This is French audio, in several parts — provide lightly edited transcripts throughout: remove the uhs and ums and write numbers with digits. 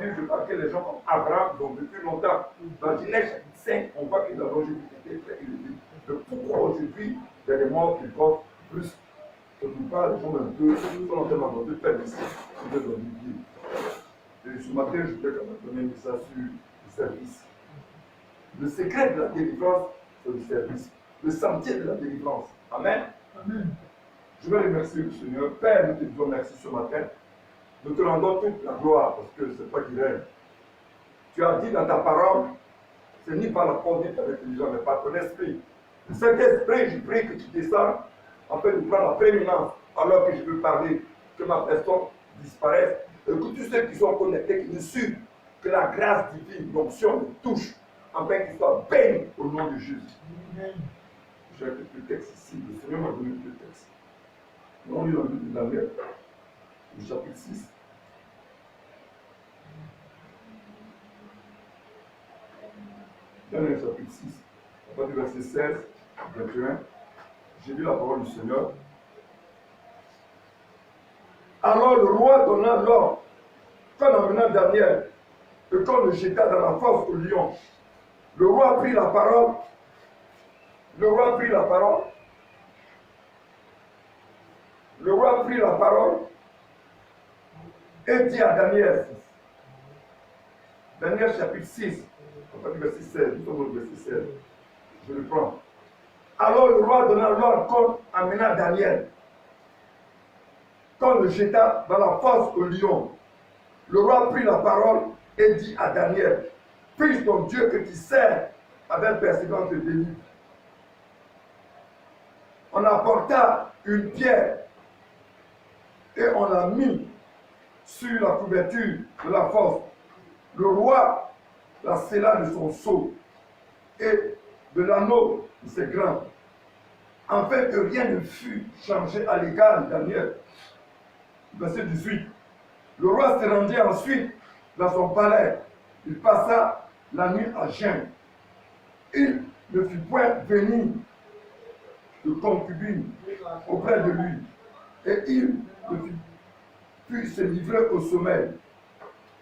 Bible, je crois que les gens comme Abraham ont vécu longtemps. Dans Genèse chapitre 5, on voit que la longévité était très élevée. Donc pourquoi aujourd'hui, il y a des morts qui portent plus? Je ne pas les gens un peu, sont en train de faire des choses dans l'Église. Et ce matin, je voulais quand même donner un message sur le service. Le secret de la délivrance, c'est le service. Le sentier de la délivrance. Amen. Amen. Je veux remercier le Seigneur. Père, nous te disons merci ce matin. Nous te rendons toute la gloire parce que c'est toi qui règne. Tu as dit dans ta parole, c'est ni par la force ni par l'intelligence, mais par ton esprit. Le Saint-Esprit, je prie que tu descends afin de prendre la prééminence alors que je veux parler, que ma personne disparaisse et que tous ceux qui sont connectés, qui nous suivent, que la grâce divine, l'onction nous touche afin qu'ils soient bénis au nom de Jésus. J'ai le texte ici, le Seigneur m'a donné le texte. Nous on lit dans le livre de Daniel, le chapitre 6. Daniel chapitre 6, à partir du verset 16, 21, j'ai lu la parole du Seigneur. Alors le roi donna l'ordre qu'on emmena Daniel et qu'on le jeta dans la fosse au lion. Le roi prit la parole. Le roi prit la parole. Le roi prit la parole et dit à Daniel, Daniel chapitre 6, à partir du verset 16, nous sommes au verset 16, je le prends. Alors le roi donna l'ordre qu'on amena Daniel, qu'on le jeta dans la fosse au lion. Le roi prit la parole et dit à Daniel, puisse ton Dieu que tu sers avec persévérance te délivre. On apporta une pierre et on l'a mis sur la couverture de la fosse. Le roi la scella de son sceau et de l'anneau de ses grains, afin que rien ne fût changé à l'égard de Daniel. Verset 18. Le roi se rendit ensuite dans son palais. Il passa la nuit à jeun. Il ne fit point venir de concubine auprès de lui, et il ne put se livrer au sommeil.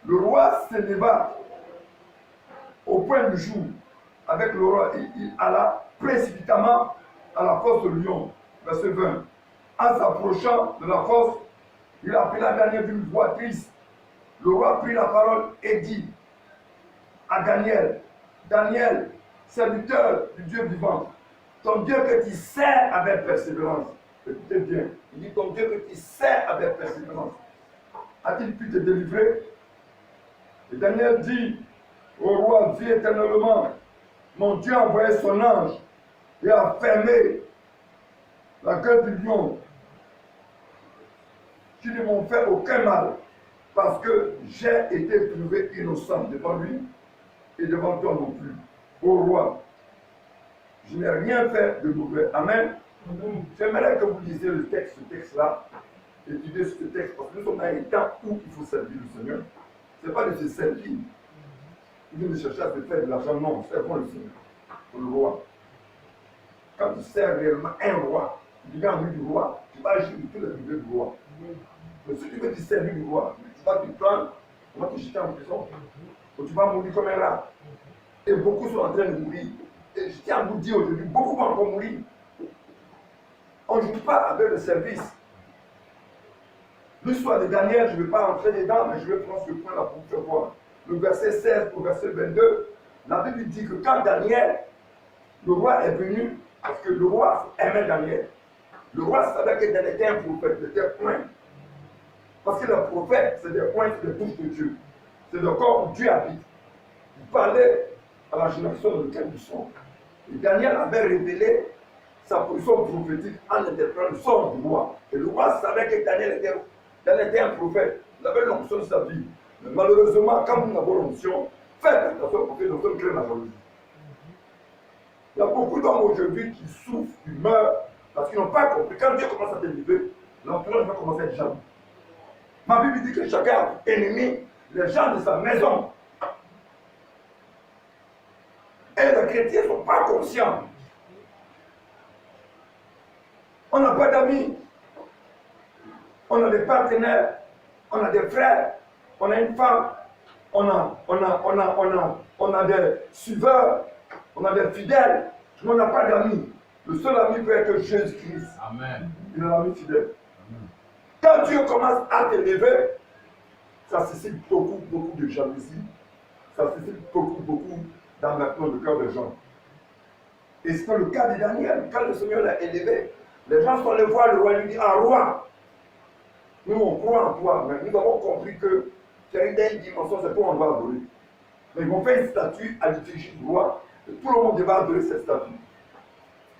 Le roi se leva au point du jour avec le roi et il alla précipitamment à la fosse du lion. Verset 20. En s'approchant de la fosse, il appela Daniel d'une voix triste. Le roi prit la parole et dit à Daniel, Daniel, serviteur du Dieu vivant, ton Dieu que tu sers avec persévérance. Écoutez bien, il dit ton Dieu que tu sers avec persévérance. A-t-il pu te délivrer? Et Daniel dit au roi, vis éternellement, mon Dieu a envoyé son ange et a fermé la gueule du lion, qui ne m'ont fait aucun mal, parce que j'ai été trouvé innocent devant lui et devant toi non plus. Ô roi, je n'ai rien fait de mauvais. Amen. J'aimerais que vous lisiez le texte, ce texte-là, étudiez ce texte, parce que nous sommes dans un temps où il faut servir le Seigneur. Ce n'est pas de se servir. Il vient de chercher à se faire de l'argent. Non, servons le Seigneur, le roi. Quand tu sers réellement un roi, tu viens en vue du roi, tu vas agir de tous les niveaux du roi. Mais si tu veux te servir du roi, tu vas te prendre, on va te jeter en prison, ou tu vas mourir comme un rat. Et beaucoup sont en train de mourir. Et je tiens à vous dire aujourd'hui, beaucoup vont encore mourir. On ne joue pas avec le service. L'histoire de Daniel, je ne vais pas entrer dedans, mais je vais prendre ce point-là pour vous faire voir. Le verset 16 au verset 22, la Bible dit que quand Daniel, le roi est venu, parce que le roi aimait Daniel, le roi savait que Daniel était un prophète, il était point. Parce que le prophète, c'est des points, c'est des bouches de Dieu. C'est le corps où Dieu habite. Il parlait à la génération de laquelle nous sommes. Et Daniel avait révélé sa position prophétique en interprétant le sort du roi. Et le roi savait que Daniel était un prophète. Il avait l'onction de sa vie. Mais malheureusement, quand nous avons l'onction, faites attention parce que nous sommes créés la jalousie. Il y a beaucoup d'hommes aujourd'hui qui souffrent, qui meurent, parce qu'ils n'ont pas compris. Quand Dieu commence à t'élever, l'entourage va commencer à être jaloux. Ma Bible dit que chacun a ennemi les gens de sa maison. Et les chrétiens ne sont pas conscients. On n'a pas d'amis. On a des partenaires. On a des frères. On a une femme. on a des suiveurs, on a des fidèles, mais on n'a pas d'amis. Le seul ami peut être Jésus-Christ. Amen. Il est l'ami fidèle. Amen. Quand Dieu commence à t'élever, ça suscite beaucoup de jalousie. Ça suscite beaucoup d'amertume dans le cœur des gens. Et c'est le cas de Daniel. Quand le Seigneur l'a élevé, les gens sont allés voir le roi et lui disent, ah roi, nous on croit en toi, mais nous avons compris que tu as une dimension, c'est pour on va adorer. Mais ils vont faire une statue à l'effigie du roi, et tout le monde va adorer cette statue.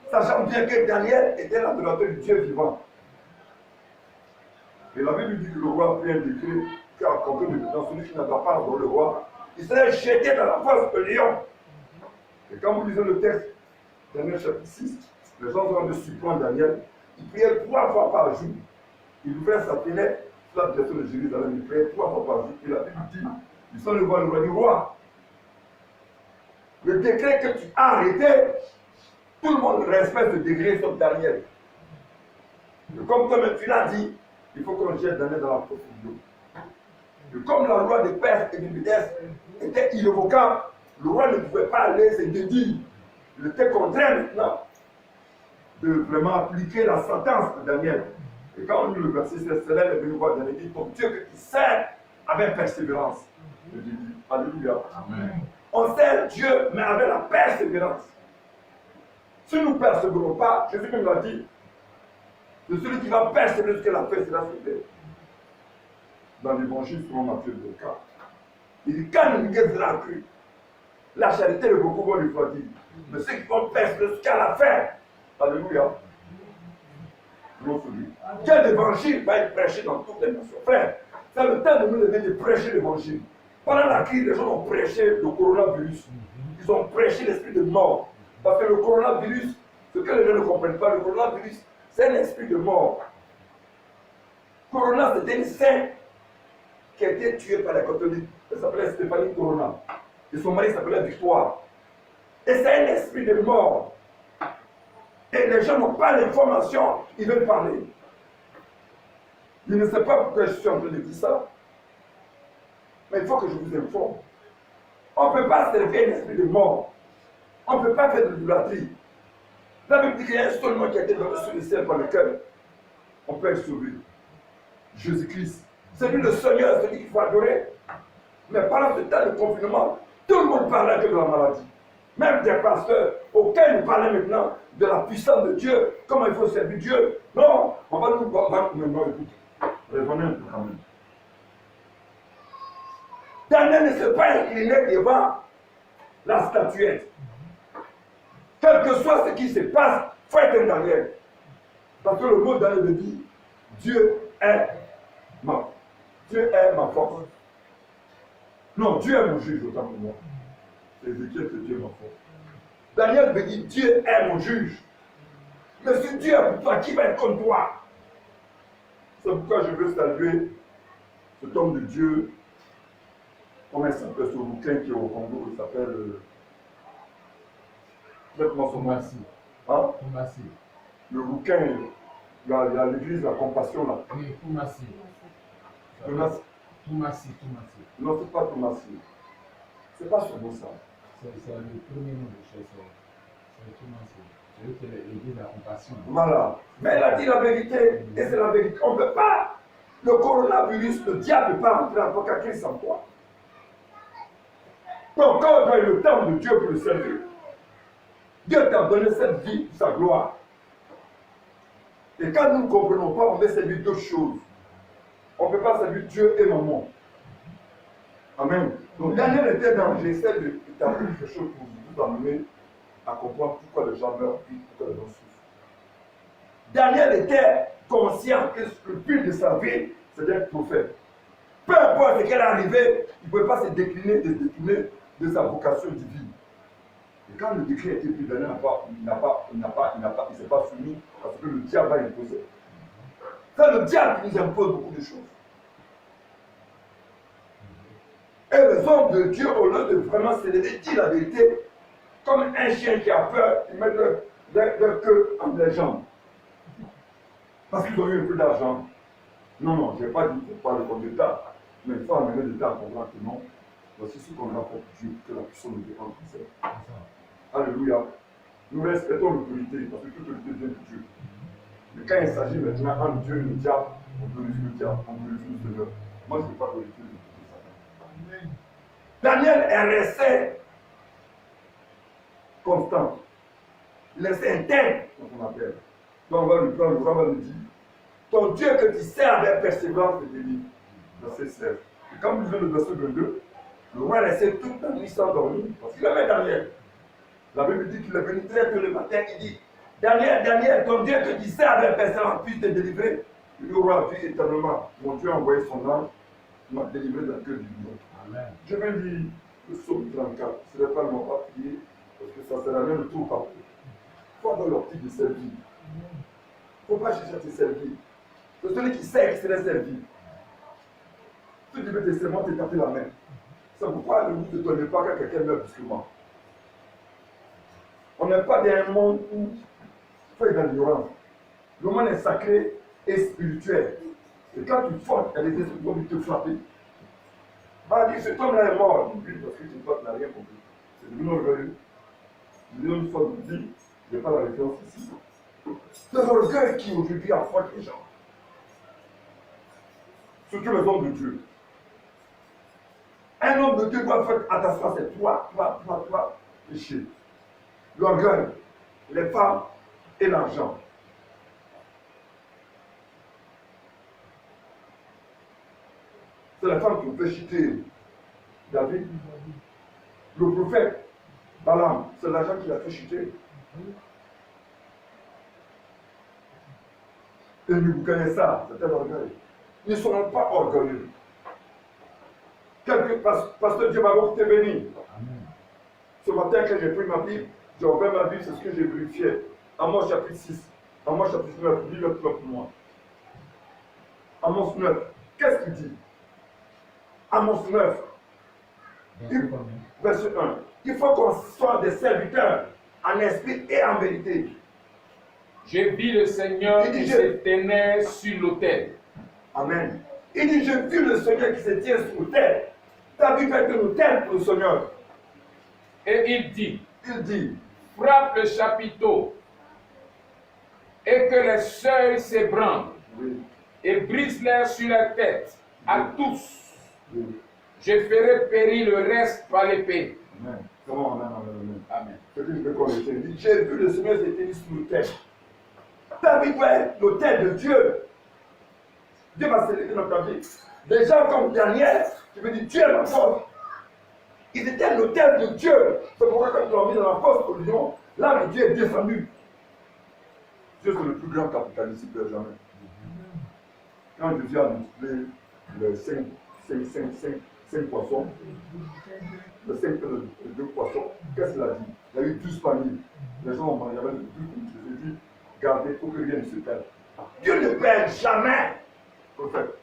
Sachant bien que Daniel était l'adorateur du Dieu vivant. Et la Bible dit que le roi a pris un décret qu'à compter de dans celui qui n'avait pas adorer le roi, il serait jeté dans la face de lion. Et quand vous lisez le texte, Daniel chapitre 6, les gens ont de surprendre Daniel. Il priait 3 fois par jour. Il ouvrait sa fenêtre sur la direction de Jérusalem. Il priait 3 fois par jour. Et la Bible dit, ils sont allés voir le roi du roi. Le décret que tu as arrêté, tout le monde respecte le décret sauf Daniel. Et comme toi-même tu l'as dit, il faut qu'on jette Daniel dans la profondeur. Et comme la loi des pères et des Médès était irrévocable, le roi ne pouvait pas aller se dédire. Il était contraint maintenant de vraiment appliquer la sentence de Daniel. Et quand on lit le verset, c'est là le voir Daniel dit, ton Dieu qui sert avec persévérance. Je dis, alléluia. Amen. On sert Dieu, mais avec la persévérance. Si nous ne persévérons pas, Jésus nous l'a dit, c'est celui qui va persévérer jusqu'à la paix sera faite. Dans l'évangile selon Matthieu 24. Il dit, quand l'Église sera cru, la charité de beaucoup vont lui dire. Mais ceux qui vont persévérer jusqu'à la fin, alléluia. Quel évangile va être prêché dans toutes les nations? Frère, c'est le temps de nous lever de prêcher l'évangile. Pendant la crise, les gens ont prêché le coronavirus. Ils ont prêché l'esprit de mort. Parce que le coronavirus, ce que les gens ne comprennent pas, le coronavirus, c'est un esprit de mort. Corona, c'était une sainte qui a été tuée par les catholiques. Elle s'appelait Stéphanie Corona. Et son mari s'appelait Victoire. Et c'est un esprit de mort. Et les gens n'ont pas l'information, ils veulent parler. Je ne sais pas pourquoi je suis en train de dire ça. Mais il faut que je vous informe. On ne peut pas servir un esprit de mort. On ne peut pas faire de l'idolâtrie. La Bible dit qu'il y a un seul nom qui a été donné sur le ciel par lequel on peut être sauvé. Jésus-Christ. C'est lui le Seigneur, celui qu'il faut adorer. Mais pendant ce temps de confinement, tout le monde parlait que de la maladie. Même des pasteurs auxquels nous parlons maintenant de la puissance de Dieu, comment il faut servir Dieu. Non, on va nous voir. Non, écoute, revenez un peu quand même. Daniel ne s'est pas incliné devant la statuette. Quel que soit ce qui se passe, il faut être un Daniel. Parce que le mot Daniel veut dire Dieu est ma force. Non, Dieu est mon juge autant que moi. C'est Ézéchiel que Dieu est ma force. Daniel veut dire Dieu est mon juge. Mais si Dieu est pour toi, qui va être contre toi? C'est pourquoi je veux saluer cet homme de Dieu. Comment il s'appelle ce bouquin qui est au Congo? Il s'appelle. Toumassi. Hein? Toumassi. Le bouquin, il y a l'église, la compassion là. Oui, Toumassi. Toumassi. Toumassi. Non, c'est pas Toumassi. C'est pas son nom ça. C'est le premier nom de chez c'est Toumassi. C'est eux qui l'église de la compassion. Voilà. Mais elle a dit la vérité, et c'est la vérité. On ne peut pas. Le coronavirus, le diable ne peut pas entrer en tant qu'à Christ en toi. Donc, quand on a eu le temps de Dieu pour le servir, Dieu t'a donné cette vie pour sa gloire. Et quand nous ne comprenons pas, on veut servir d'autres choses. On ne peut pas servir Dieu et maman. Amen. Donc Daniel était dans, j'essaie d'établir quelque chose pour vous amener à comprendre pourquoi les gens meurent et pourquoi les gens souffrent. Daniel était conscient que le but de sa vie, c'est d'être prophète. Peu importe ce qu'elle arrivait, il ne pouvait pas se décliner, de sa vocation divine. Et quand le décret a été pris, Daniel il ne s'est pas soumis parce que le diable a imposé. C'est le diable qui nous impose beaucoup de choses. Et les hommes de Dieu, au lieu de vraiment s'élever, dire la vérité, comme un chien qui a peur, ils mettent leur queue entre les jambes. Parce qu'ils ont eu un peu d'argent. Non, je n'ai pas dit qu'il faut pas le compte d'État, mais il faut amener l'État à comprendre que non. Voici ce qu'on apporte Dieu, que la puissance nous dépend comme ça. C'est ça. Alléluia. Nous respectons l'autorité, parce que toute autorité vient de Dieu. Mais quand il s'agit maintenant entre Dieu et le diable, on glorifie le diable, on glorifie le Seigneur. Moi, je ne veux pas glorifier le Satan. Daniel est resté constant. Il est resté intègre, comme on appelle. Donc on va lui prendre, on va lui dire, ton Dieu que tu sers avec persévérance te délivre. Verset 16. Et quand vous lisez le verset 22, le roi est resté toute la nuit sans dormir, parce qu'il avait Daniel. La Bible dit qu'il est venu très tôt le matin, il dit, Daniel, Daniel, ton Dieu que tu sers avec persévérance puisse te délivrer. Le roi a dit éternellement, mon Dieu a envoyé son ange, il m'a délivré dans le cœur du lion. Amen. Je vais lire le psaume 34. Ce n'est pas le moment de prier, parce que ça sert à rien de tout partout. Il faut avoir l'optique de servir. Il ne faut pas chercher à te servir. C'est celui qui sert qui se laisse servir. Si tu veux te servir, te taper la main. C'est pourquoi le but de toi n'est pas que quelqu'un meure brusquement. On n'est pas dans un monde où il faut être dans l'ignorance. Le monde est sacré et spirituel. Et quand tu fautes, il y a des esprits qui vont te frapper. On dit, cet homme-là est mort. Oui, parce que tu n'as rien compris. C'est devenu orgueilleux. Une fois de dit, je n'ai pas la référence ici. C'est l'orgueil qui aujourd'hui affronte les gens. Surtout les hommes de Dieu. Un homme de Dieu doit faire attention à ces trois péchés. L'orgueil, les femmes et l'argent. C'est la femme qui peut chuter David. Le prophète Balaam, c'est l'argent qui l'a fait chuter. Et vous connaissez ça, c'est un orgueil. Ne soyons pas orgueilleux. Pasteur Dieu m'a t'es béni. Ce matin, quand j'ai pris ma Bible, j'ai ouvert ma Bible, c'est ce que j'ai vérifié. Amos chapitre 6, Amos chapitre 9, lis-le pour moi. Amos 9, qu'est-ce qu'il dit? Amos 9, verset 1. Il faut qu'on soit des serviteurs en esprit et en vérité. J'ai vu le Seigneur qui se tenait sur l'autel. Amen. Il dit, j'ai vu le Seigneur qui se tient sur l'autel. Tu as vu quelqu'un l'autel pour le Seigneur. Et il dit, frappe le chapiteau et que les seuils s'ébranlent et brise-les sur la tête à tous. Je ferai périr le reste par l'épée. Amen. Comment? Amen, amen, amen. Amen. Ce que je veux qu'on ait dit, j'ai vu le Seigneur se tenir sur l'autel. David doit être l'autel de Dieu. Dieu va s'élever dans ta vie. Des gens comme Daniel, qui veut dire Dieu est ma force. Ils étaient l'autel de Dieu. C'est pourquoi quand ils l'ont mis dans la fosse au lion, l'âme de Dieu est descendue. Dieu c'est le plus grand capitaliste de jamais. Quand Jésus a multiplié les 5 poissons, les 5 de 2 poissons, qu'est-ce qu'il a dit? Il y a eu 12 paniers. Les gens ont mangé, il y avait le plus de Jésus dit, gardez pour que rien ne se perde. Dieu ne perd jamais. Prophète.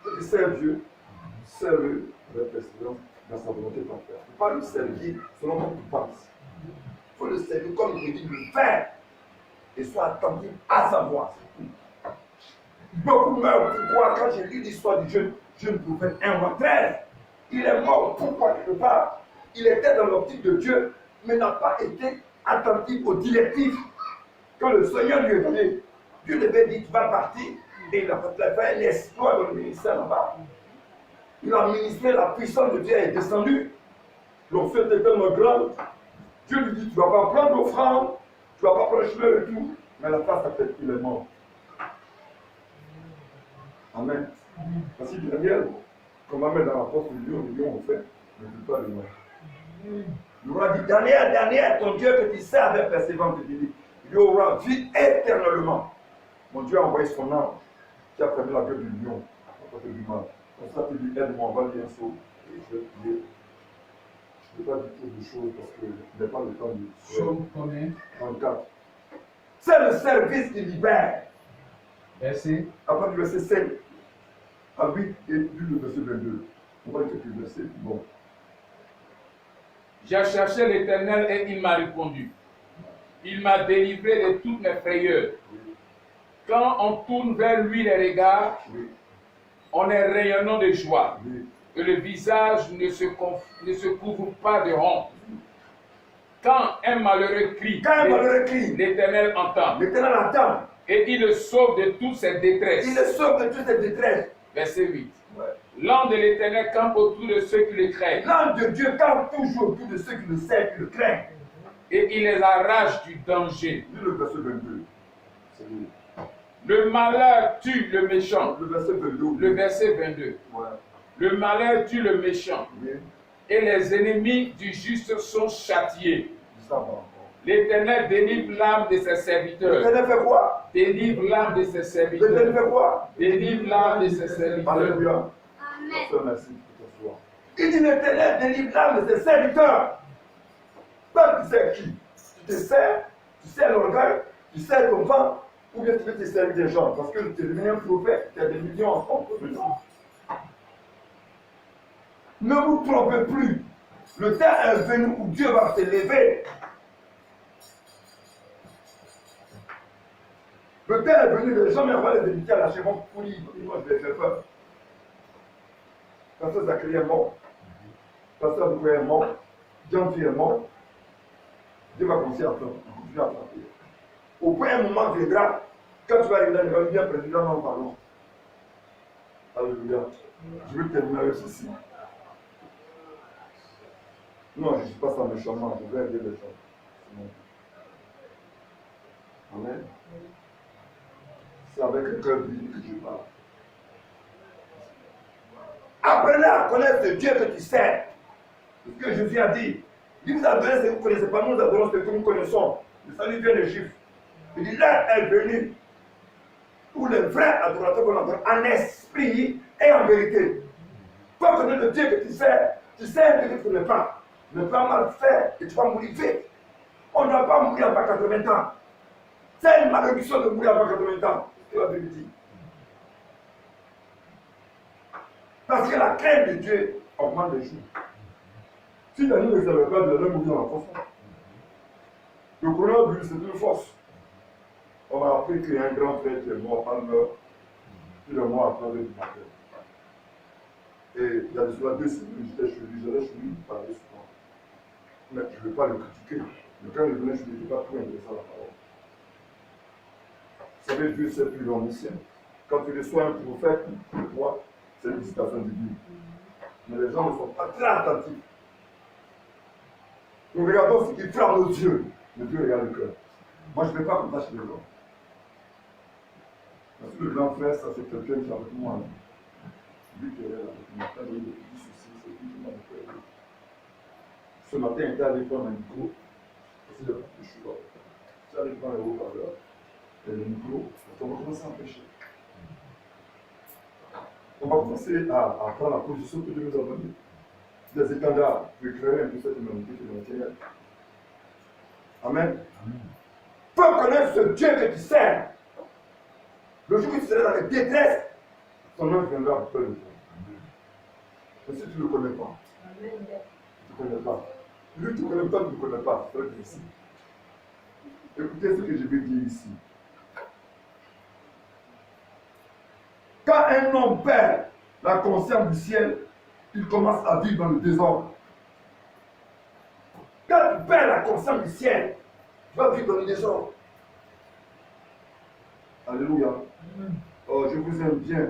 Ceux qui servent Dieu, servent avec persévérance dans sa volonté parfaite. Il ne faut pas le servir selon comme tu penses. Il faut le servir comme il dit de le faire. Et sois attentif à sa voix. Beaucoup meurent. Pourquoi? Quand j'ai lu l'histoire du jeune prophète involontaire, il est mort. Pourquoi quelque part? Il était dans l'optique de Dieu, mais n'a pas été attentif aux directives. Quand le Seigneur lui a donné, Dieu devait dire tu vas partir. Et il a fait l'exploit dans le ministère là-bas. Il a ministré, la puissance de Dieu est descendue. L'offre était tellement grande. Dieu lui dit tu ne vas pas prendre l'offrande, tu ne vas pas prendre le chemin et tout. Mais la face, sa tête, il est mort. Amen. Parce que Daniel, qu'on va mettre dans la porte du lion, on fait, ne peut pas le voir. Le roi dit Daniel, Daniel, ton Dieu que tu sers avec persévérance, il aura vie éternellement. Mon Dieu a envoyé son ange qui a fermé la gueule du lion à côté du mal. Comme ça, tu dis aide-moi, on va dire un saut et je vais prier. Je ne peux pas dire trop de choses parce que je n'ai pas le temps de. Psaume combien? 34. C'est le service qui libère. Verset. Après du verset 5 à 8 et puis le verset 22. On va lire quelques versets. Bon. J'ai cherché l'Éternel et il m'a répondu. Il m'a délivré de toutes mes frayeurs. Quand on tourne vers lui les regards, Oui. on est rayonnant de joie. Oui. et le visage ne se couvre pas de honte. Quand un malheureux crie, Quand un malheureux crie, l'Éternel entend l'Éternel entend. et il le sauve de toutes ses détresses. Il le sauve de toutes ses détresses. Verset 8. Ouais. L'ange de l'Éternel campe autour de ceux qui le craignent L'ange de Dieu campe toujours autour de ceux qui le savent, qui le craignent. et il les arrache du danger. Lis le verset 22. C'est lui. Le malheur tue le méchant. Le verset 22. Le verset 22. Ouais. Le malheur tue le méchant Oui. et les ennemis du juste sont châtiés. Ça va encore. L'Éternel délivre l'âme de ses serviteurs. L'Éternel fait quoi? Délivre l'âme de ses L'Éternel serviteurs. fait quoi? Délivre l'âme de ses serviteurs. Alléluia. Amen. Pasteur, merci pour ton soir. Il dit l'Éternel délivre l'âme de ses serviteurs. Toi, tu sais qui? Tu te sais l'orgueil, tu sais ton ventre, ou bien tu veux te servir des gens. Parce que tu es devenu un prophète, tu as des millions en compte maintenant. Ne vous trompez plus. Le temps est venu où Dieu va se lever. Le temps est venu, les gens m'envoient les invités à l'achèvement pour dire, moi je vais faire peur. Pasteur Zacharie est mort. Pasteur Boué est mort. Jean-Pierre est mort. Dieu va continuer à frapper. Au point, un moment viendra, quand tu vas arriver là, il va bien président, non, pardon. Alléluia. Je vais terminer avec ceci. Non, je ne suis pas ça méchamment, je vais aider les gens. Amen. C'est avec un cœur biblique que je parle. Apprenez à connaître ce Dieu que tu sais. C'est ce que Jésus a dit. Il vous a donné ce que vous ne connaissez pas, nous adorons ce que nous connaissons. Le salut vient des Juifs. Il dit, l'heure est venue où les vrais adorateurs vont adore en esprit et en vérité. Pour connaître le Dieu que tu sais un Dieu que tu ne connais pas. Ne pas mal faire et tu vas mourir vite. On ne doit pas mourir avant 80 ans. C'est une malédiction de mourir avant 80 ans. C'est la vérité. Parce que la crainte de Dieu augmente les jours. Si Daniel ne savait pas, il allait mourir en force. Le coronavirus, c'est une force. On m'a appris qu'il y a un grand frère qui est mort par l'heure, puis le mois après le matin. Et il y a déjà 2 semaines, j'étais chez lui, j'allais chez lui, il parlait souvent. Mais je ne veux pas le critiquer. Mais quand il venait, je ne n'étais pas trop intéressant à la parole. Vous savez, Dieu c'est plus omniscient. Quand tu reçois un prophète, pour toi, c'est une visitation divine. Mais les gens ne sont pas très attentifs. Nous regardons ce qui frappe nos yeux, mais Dieu regarde le cœur. Moi, je ne vais pas comme ça chez les gens. Parce que le grand frère, ça c'est quelqu'un qui est avec moi. Lui qui est là, avec moi, quand il y a eu des petits soucis, c'est lui qui m'a fait. Ce matin, il était allé prendre un micro. C'est le je suis là. Il est allé prendre un haut-parleur. Et le micro, on va commencer à empêcher. On va commencer à prendre la position que Dieu nous a donnée. Des étendards pour éclairer un peu cette humanité qui est dans le ciel. Amen. Pour connaître ce Dieu que tu sers, le jour où tu seras dans les détresses, ton nom viendra pour toi. Mais si tu ne le connais pas, tu ne connais pas. Lui, tu ne connais pas, tu ne connais pas. C'est très difficile. Écoutez ce que je vais dire ici. Quand un homme perd la conscience du ciel, il commence à vivre dans le désordre. Quand tu perds la conscience du ciel, tu vas vivre dans le désordre. Alléluia. Oh, je vous aime bien.